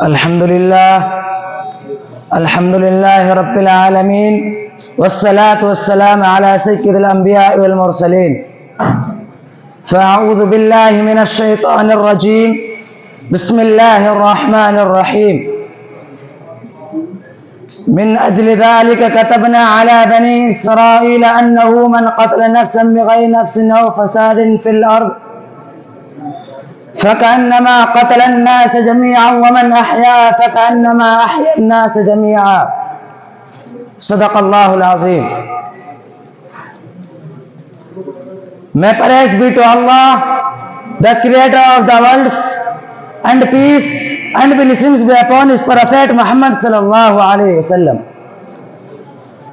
الحمد لله رب العالمين والصلاة والسلام على سيد الأنبياء والمرسلين فأعوذ بالله من الشيطان الرجيم بسم الله الرحمن الرحيم من أجل ذلك كتبنا على بني إسرائيل أنه من قتل نفسا بغير نفس أو فساد في الأرض فكأنما قتل الناس جميعا ومن أحيا فكأنما أحيا الناس جميعا صدق الله العظيم. May praise be to Allah, the creator of the worlds, and peace and blessings be upon his prophet Muhammad sallallahu alaihi wasallam,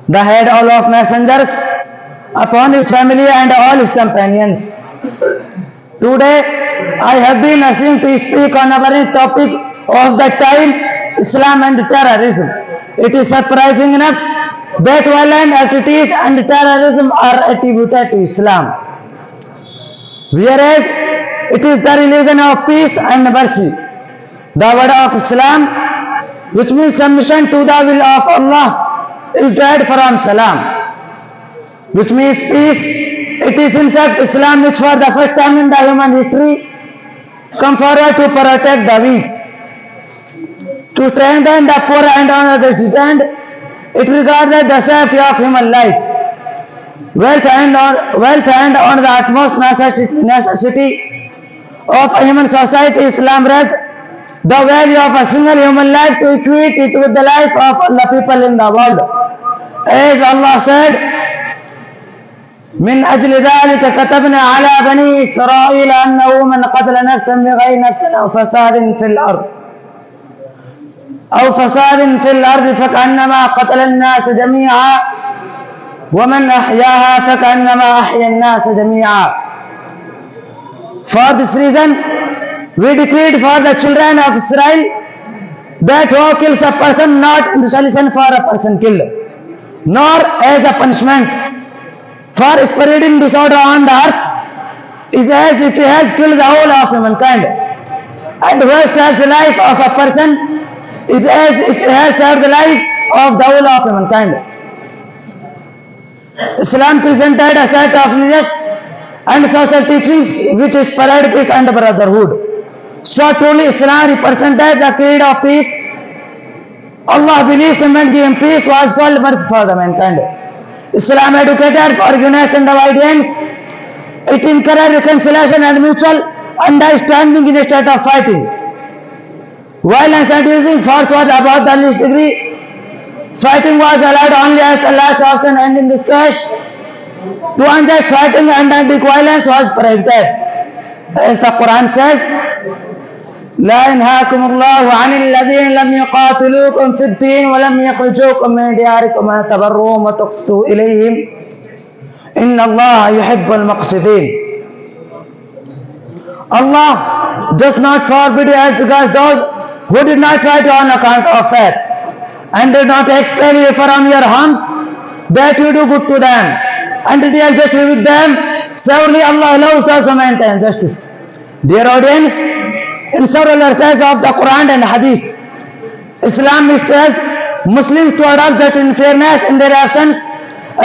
the head all of messengers, upon his family and all his companions. Today I have been asked to speak on a very topic of the time, Islam and terrorism. It is surprising enough that violent activities and terrorism are attributed to Islam, whereas it is the religion of peace and mercy. The word of Islam, which means submission to the will of Allah, is derived from Salam, which means peace. It is in fact Islam which for the first time in the human history come forward to protect the weak, to strengthen the poor and honor the distant. It regarded the safety of human life, wealth and on the utmost necessity of a human society. Islam raised the value of a single human life to equate it with the life of all the people in the world. As Allah said, من أجل ذلك كتبنا على بني إسرائيل أنه من قتل نفسا بغير نفس أو فساد في الأرض فكأنما قتل الناس جميعا ومن أحياها فكأنما أحيا الناس جميعا. For this reason, we decreed for the children of Israel that who kills a person not in the solution for a person killed, nor as a punishment for spreading disorder on the earth, is as if he has killed the whole of humankind, and who has saved the life of a person is as if he has saved the life of the whole of humankind. Islam presented a set of religious and social teachings which spread peace and brotherhood. So truly Islam represented the creed of peace. Allah believes in and giving peace was called mercy for the mankind. Islam educated forgiveness and avoidance. It encouraged reconciliation and mutual understanding in a state of fighting. Violence and using force was about the least degree. Fighting was allowed only as the last option, and in this case, to unjust fighting and anti-violence was prohibited. As the Quran says, لا ينهاكم الله عن الذين لم يقاتلوكم في الدين ولم يخرجوكم من دياركم أن تبروهم وتقسطوا إليهم إن الله يحب المقسطين. Allah does not forbid as because those who did not fight on account of faith and did not expel you from your harms, that you do good to them and deal justly with them. Surely Allah loves those who maintain justice. Dear audience, in several verses of the Quran and Hadith, Islam stressed Muslims to adopt justice and fairness in their actions,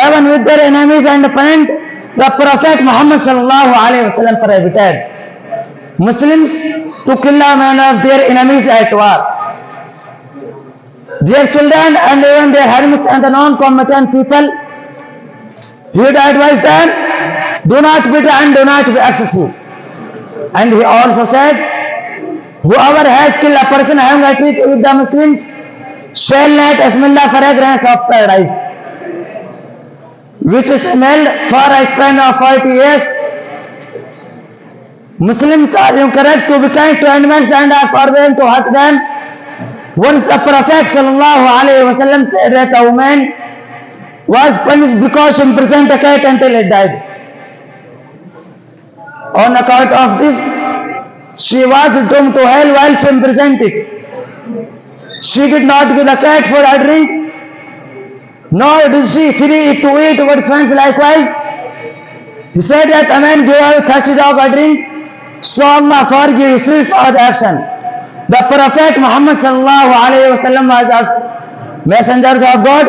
even with their enemies and opponents. The Prophet Muhammad sallallahu alaihi wasallam prohibited Muslims to kill a man of their enemies at war, their children and even their hermits and the non-combatant people. He would advise them, do not beat and do not be excessive. And he also said, whoever has killed a person having a treaty with the Muslims shall not smell the fragrance of paradise, which smelled for a span of 40 years. Muslims are encouraged to be kind to animals and are forbidden to hurt them. Once the Prophet sallallahu alaihi wasallam said that a woman was punished because she imprisoned a cat until it died. On account of this, she was doomed to hell while she imprisoned it. She did not give the cat food or drink, nor did she free it to eat what friends likewise. He said that a man gave a thirsty dog a drink, so Allah forgive his for the action. The Prophet Muhammad sallallahu alaihi wasallam was asked, messengers of God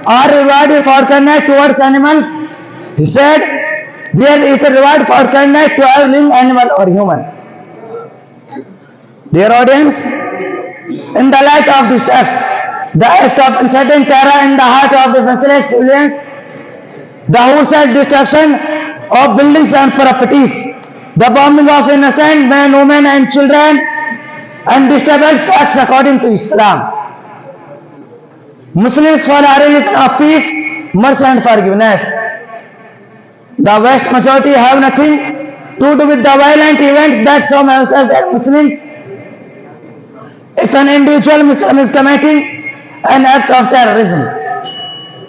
are rewarded for kindness towards animals. He said, there is a reward for kindness to a living animal or human. Dear audience, in the light of this text, the act of inciting terror in the heart of defenseless civilians, the wholesale destruction of buildings and properties, the bombing of innocent men, women and children, and disturbance acts according to Islam. Muslims follow a religion of peace, mercy and forgiveness. The vast majority have nothing to do with the violent events that some have said that Muslims. If an individual Muslim is committing an act of terrorism,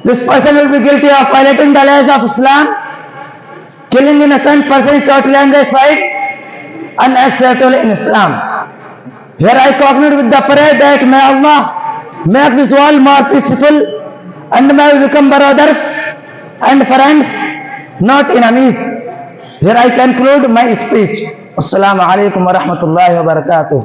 this person will be guilty of violating the laws of Islam. Killing innocent person is totally unjustified and acceptable in Islam. Here I covenant with the prayer that may Allah make this world more peaceful and may we become brothers and friends, not enemies. Here I conclude my speech. Assalamu alaikum wa rahmatullahi wa barakatuh.